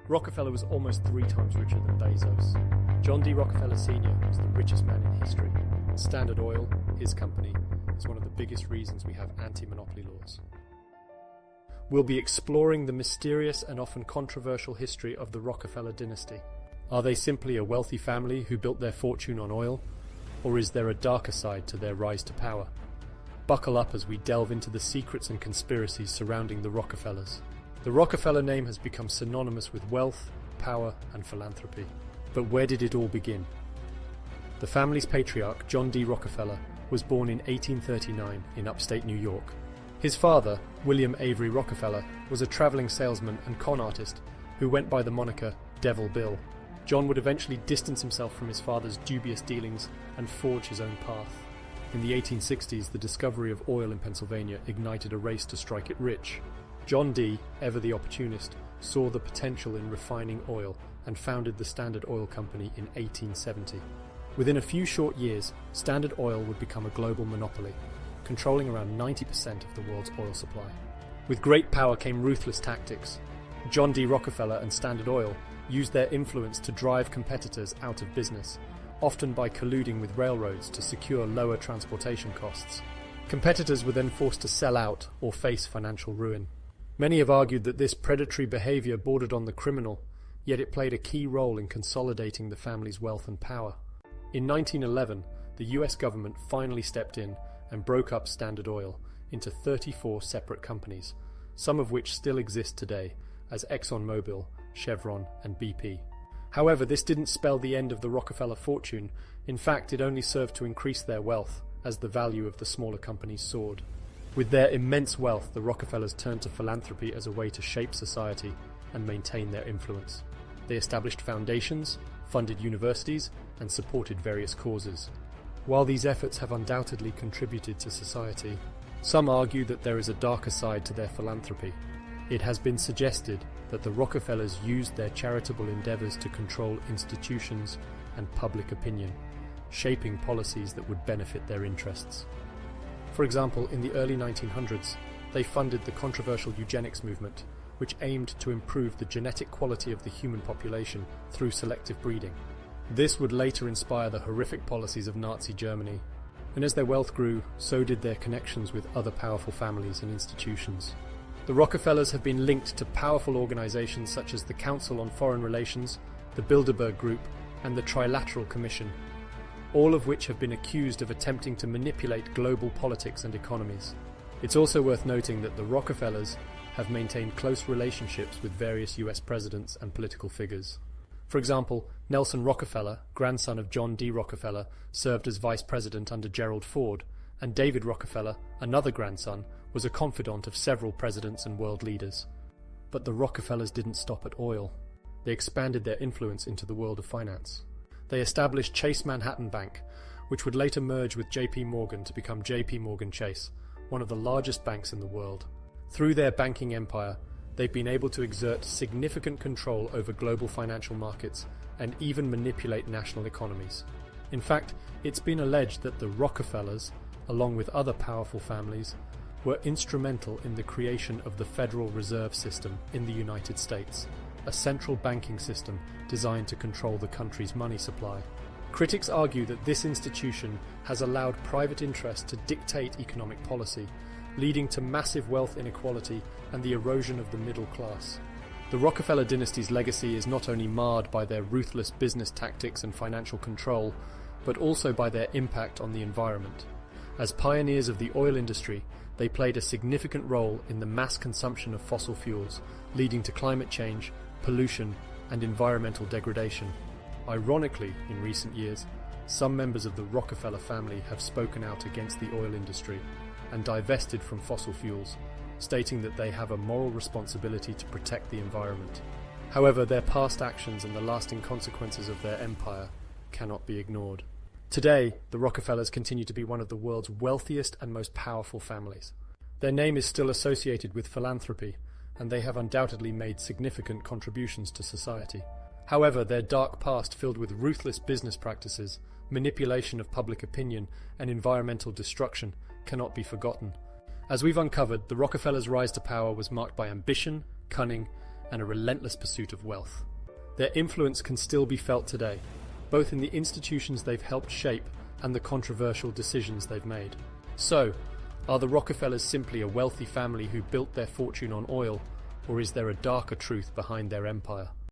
Rockefeller was almost 3 times richer than Bezos. John D. Rockefeller Sr. was the richest man in history. Standard Oil, his company, is one of the biggest reasons we have anti-monopoly laws. We'll be exploring the mysterious and often controversial history of the Rockefeller Dynasty. Are they simply a wealthy family who built their fortune on oil? Or is there a darker side to their rise to power? Buckle up as we delve into the secrets and conspiracies surrounding the Rockefellers. The Rockefeller name has become synonymous with wealth, power, and philanthropy. But where did it all begin? The family's patriarch, John D. Rockefeller, was born in 1839 in upstate New York. His father, William Avery Rockefeller, was a traveling salesman and con artist who went by the moniker Devil Bill. John would eventually distance himself from his father's dubious dealings and forge his own path. In the 1860s, the discovery of oil in Pennsylvania ignited a race to strike it rich. John D., ever the opportunist, saw the potential in refining oil and founded the Standard Oil Company in 1870. Within a few short years, Standard Oil would become a global monopoly, controlling around 90% of the world's oil supply. With great power came ruthless tactics. John D. Rockefeller and Standard Oil used their influence to drive competitors out of business, often by colluding with railroads to secure lower transportation costs. Competitors were then forced to sell out or face financial ruin. Many have argued that this predatory behavior bordered on the criminal, yet it played a key role in consolidating the family's wealth and power. In 1911, the US government finally stepped in and broke up Standard Oil into 34 separate companies, some of which still exist today as ExxonMobil, Chevron, and BP. However, this didn't spell the end of the Rockefeller fortune. In fact, it only served to increase their wealth as the value of the smaller companies soared. With their immense wealth, the Rockefellers turned to philanthropy as a way to shape society and maintain their influence. They established foundations, funded universities, and supported various causes. While these efforts have undoubtedly contributed to society, some argue that there is a darker side to their philanthropy. It has been suggested that the Rockefellers used their charitable endeavors to control institutions and public opinion, shaping policies that would benefit their interests. For example, in the early 1900s, they funded the controversial eugenics movement, which aimed to improve the genetic quality of the human population through selective breeding. This would later inspire the horrific policies of Nazi Germany, and as their wealth grew, so did their connections with other powerful families and institutions. The Rockefellers have been linked to powerful organizations such as the Council on Foreign Relations, the Bilderberg Group, and the Trilateral Commission, all of which have been accused of attempting to manipulate global politics and economies. It's also worth noting that the Rockefellers have maintained close relationships with various US presidents and political figures. For example, Nelson Rockefeller, grandson of John D. Rockefeller, served as vice president under Gerald Ford, and David Rockefeller, another grandson, was a confidant of several presidents and world leaders. But the Rockefellers didn't stop at oil. They expanded their influence into the world of finance. They established Chase Manhattan Bank, which would later merge with JP Morgan to become JP Morgan Chase, one of the largest banks in the world. Through their banking empire, they've been able to exert significant control over global financial markets and even manipulate national economies. In fact, it's been alleged that the Rockefellers, along with other powerful families, were instrumental in the creation of the Federal Reserve System in the United States, a central banking system designed to control the country's money supply. Critics argue that this institution has allowed private interest to dictate economic policy, leading to massive wealth inequality and the erosion of the middle class. The Rockefeller dynasty's legacy is not only marred by their ruthless business tactics and financial control, but also by their impact on the environment. As pioneers of the oil industry, they played a significant role in the mass consumption of fossil fuels, leading to climate change, pollution, and environmental degradation. Ironically, in recent years, some members of the Rockefeller family have spoken out against the oil industry and divested from fossil fuels, stating that they have a moral responsibility to protect the environment. However, their past actions and the lasting consequences of their empire cannot be ignored. Today, the Rockefellers continue to be one of the world's wealthiest and most powerful families. Their name is still associated with philanthropy, and they have undoubtedly made significant contributions to society. However, their dark past, filled with ruthless business practices, manipulation of public opinion, and environmental destruction, cannot be forgotten. As we've uncovered, the Rockefellers' rise to power was marked by ambition, cunning, and a relentless pursuit of wealth. Their influence can still be felt today, both in the institutions they've helped shape and the controversial decisions they've made. So, are the Rockefellers simply a wealthy family who built their fortune on oil, or is there a darker truth behind their empire?